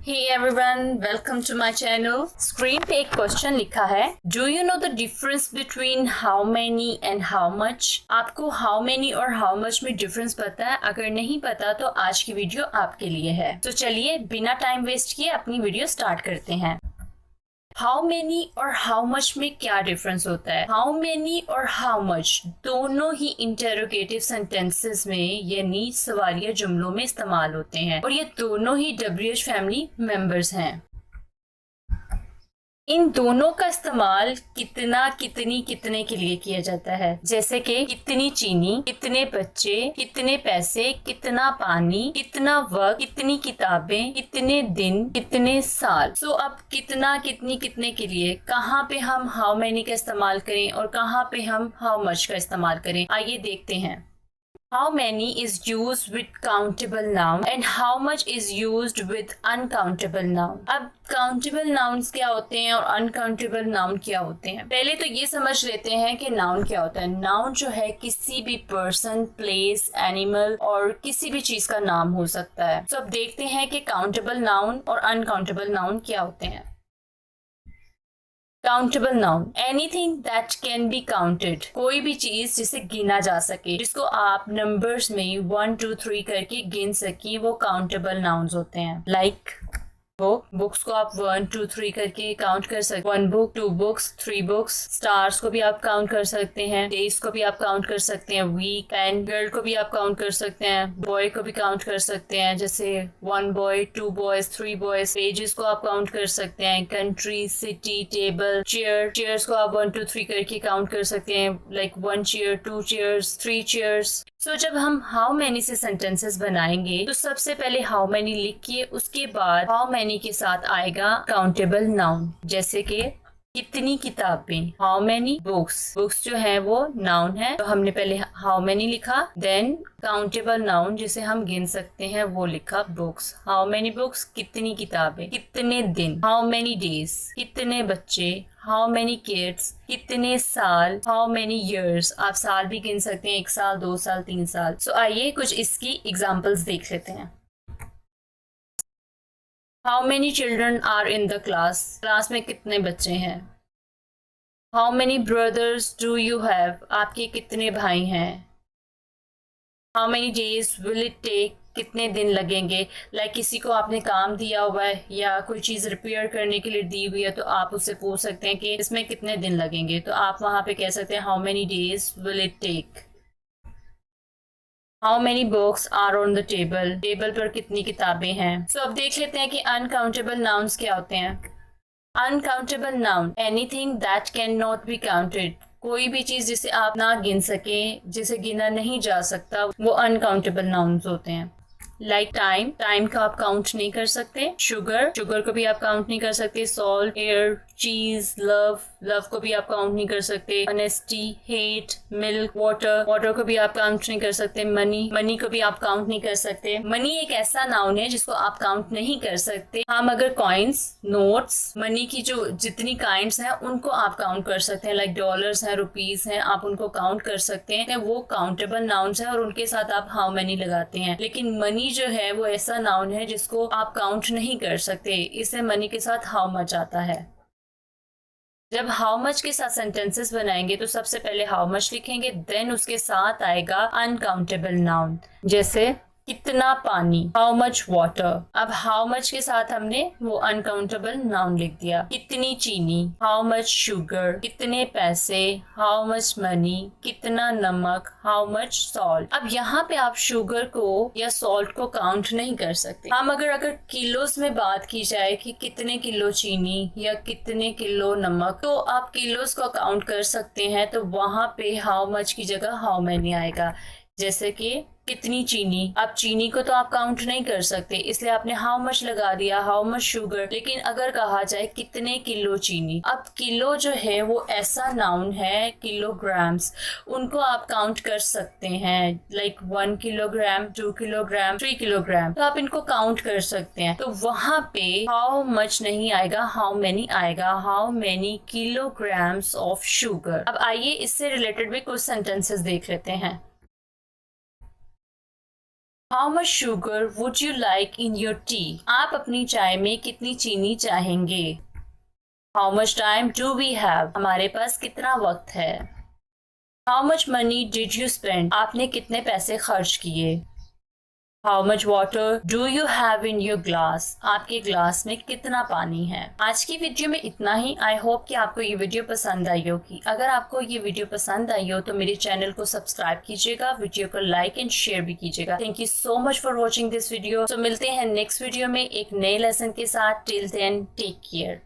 Hey everyone, welcome to my channel. Screen पे एक question लिखा है, Do you know the difference between how many and how much? आपको how many और how much में difference पता है? अगर नहीं पता तो आज की वीडियो आपके लिए है। तो चलिए बिना टाइम वेस्ट किए अपनी वीडियो स्टार्ट करते हैं। हाउ मेनी और हाउ मच में क्या डिफरेंस होता है? हाउ मेनी और हाउ मच दोनों ही इंटेरोगेटिव सेंटेंसेस में यानी सवालिया जुमलों में इस्तेमाल होते हैं और ये दोनों ही WH फैमिली मेंबर्स हैं। इन दोनों का इस्तेमाल कितना, कितनी, कितने के लिए किया जाता है, जैसे कि कितनी चीनी, कितने बच्चे, कितने पैसे, कितना पानी, कितना वक्त, कितनी किताबें, कितने दिन, कितने साल। सो अब कितना, कितनी, कितने के लिए कहाँ पे हम हाउ मेनी का इस्तेमाल करें और कहाँ पे हम हाउ मच का इस्तेमाल करें, आइए देखते हैं। How many is used with countable noun and how much is used with uncountable noun? अब countable nouns क्या होते हैं और uncountable noun क्या होते हैं? पहले तो ये समझ लेते हैं कि noun क्या होता है। noun जो है किसी भी person, place, animal और किसी भी चीज का नाम हो सकता है। तो अब देखते हैं कि countable noun और uncountable noun क्या होते हैं। Countable noun, anything that can be counted, कोई भी चीज जिसे गिना जा सके, जिसको आप नंबर्स में 1 2 3 करके गिन सके, वो काउंटेबल नाउन्स होते हैं। लाइक बुक्स को आप 1 2 3 करके काउंट कर सकते हैं। 1 बुक, 2 बुक्स, 3 बुक्स। स्टार्स को भी आप काउंट कर सकते हैं। डेज को भी आप काउंट कर सकते हैं। वीक, पेन, गर्ल को भी आप काउंट कर सकते हैं। बॉय को भी काउंट कर सकते हैं, जैसे 1 बॉय, 2 बॉयज, 3 बॉयज। पेजेस को आप काउंट कर सकते हैं। Country, city, table, chair, chairs को आप 1 2 3 करके काउंट कर सकते हैं। Like 1 chair, 2 chairs, 3 chairs. So जब हम हाउ मैनी से सेंटेंसेस बनाएंगे तो सबसे पहले हाउ मैनी लिखिए, उसके बाद हाउ मैनी के साथ आएगा काउंटेबल नाउन, जैसे कि कितनी किताबें, हाउ मैनी बुक्स। बुक्स जो है वो नाउन है, तो हमने पहले हाउ मैनी लिखा, देन काउंटेबल नाउन जिसे हम गिन सकते हैं वो लिखा बुक्स। हाउ मैनी बुक्स, कितनी किताबें, कितने दिन, हाउ मैनी डेज, कितने बच्चे, हाउ मैनी किड्स, कितने साल, हाउ मैनी ईयर्स। आप साल भी गिन सकते हैं, 1 साल, 2 साल, 3 साल। सो आइए कुछ इसकी एग्जांपल्स देख लेते हैं। How many children are in the class, class में कितने बच्चे हैं। How many brothers do you have, आपके कितने भाई हैं। How many days will it take, कितने दिन लगेंगे। लाइक किसी को आपने काम दिया हुआ है या कोई चीज़ रिपेयर करने के लिए दी हुई है, तो आप उससे पूछ सकते हैं कि इसमें कितने दिन लगेंगे, तो आप वहाँ पे कह सकते हैं how many days will it take. How many books are on the table, table पर कितनी किताबें हैं। सो अब देख लेते हैं कि अनकाउंटेबल नाउन्स क्या होते हैं। Uncountable noun, anything that can not be counted, कोई भी चीज जिसे आप ना गिन सके, जिसे गिना नहीं जा सकता, वो अनकाउंटेबल नाउन्स होते हैं। लाइक टाइम, टाइम का आप काउंट नहीं कर सकते। शुगर, शुगर को भी आप काउंट नहीं कर सकते। सॉल्ट, एयर, चीज, लव, लव को भी आप काउंट नहीं कर सकते। Honesty, hate, milk, water, water को भी आप काउंट नहीं कर सकते। मनी, मनी को भी आप काउंट नहीं कर सकते। मनी एक ऐसा नाउन है जिसको आप काउंट नहीं कर सकते। हम अगर कॉइन्स, नोट्स, मनी की जो जितनी काइंड्स हैं उनको आप काउंट कर सकते हैं। लाइक डॉलर्स हैं, रुपीज हैं, आप उनको काउंट कर सकते हैं, वो काउंटेबल नाउन्स हैं और उनके साथ आप हाउ मैनी लगाते हैं। लेकिन मनी जो है वो ऐसा नाउन है जिसको आप काउंट नहीं कर सकते, इससे मनी के साथ हाउ मच आता है। जब हाउ मच के साथ सेंटेंसेस बनाएंगे तो सबसे पहले हाउ मच लिखेंगे, देन उसके साथ आएगा अनकाउंटेबल नाउन, जैसे कितना पानी, हाउ मच वाटर। अब हाउ मच के साथ हमने वो अनकाउंटेबल नाउन लिख दिया। कितनी चीनी, हाउ मच शुगर, कितने पैसे, हाउ मच मनी, कितना नमक, हाउ मच सॉल्ट। अब यहाँ पे आप शुगर को या सॉल्ट को काउंट नहीं कर सकते। हम अगर किलोस में बात की जाए कि कितने किलो चीनी या कितने किलो नमक, तो आप किलोस को काउंट कर सकते हैं, तो वहां पे हाउ मच की जगह हाउ मैनी आएगा। जैसे कि कितनी चीनी, अब चीनी को तो आप काउंट नहीं कर सकते, इसलिए आपने हाउ मच लगा दिया, हाउ मच शुगर। लेकिन अगर कहा जाए कितने किलो चीनी, अब किलो जो है वो ऐसा नाउन है, किलोग्राम्स, उनको आप काउंट कर सकते हैं। लाइक 1 किलोग्राम, 2 किलोग्राम, 3 किलोग्राम, तो आप इनको काउंट कर सकते हैं। तो वहां पे हाउ मच नहीं आएगा, हाउ मैनी आएगा। How many kilograms of sugar. अब आइए इससे रिलेटेड भी कुछ सेंटेंसेस देख लेते हैं। How much sugar would you like in your tea? आप अपनी चाय में कितनी चीनी चाहेंगे? How much time do we have? हमारे पास कितना वक्त है? How much money did you spend? आपने कितने पैसे खर्च किए? How much water do you have in your glass? आपके ग्लास में कितना पानी है? आज की वीडियो में इतना ही। आई होप कि आपको ये वीडियो पसंद आई होगी। अगर आपको ये वीडियो पसंद आई हो तो मेरे चैनल को सब्सक्राइब कीजिएगा, वीडियो को लाइक एंड शेयर भी कीजिएगा। Thank you so much for watching this video. तो मिलते हैं नेक्स्ट वीडियो में एक नए लेसन के साथ। Till then take care.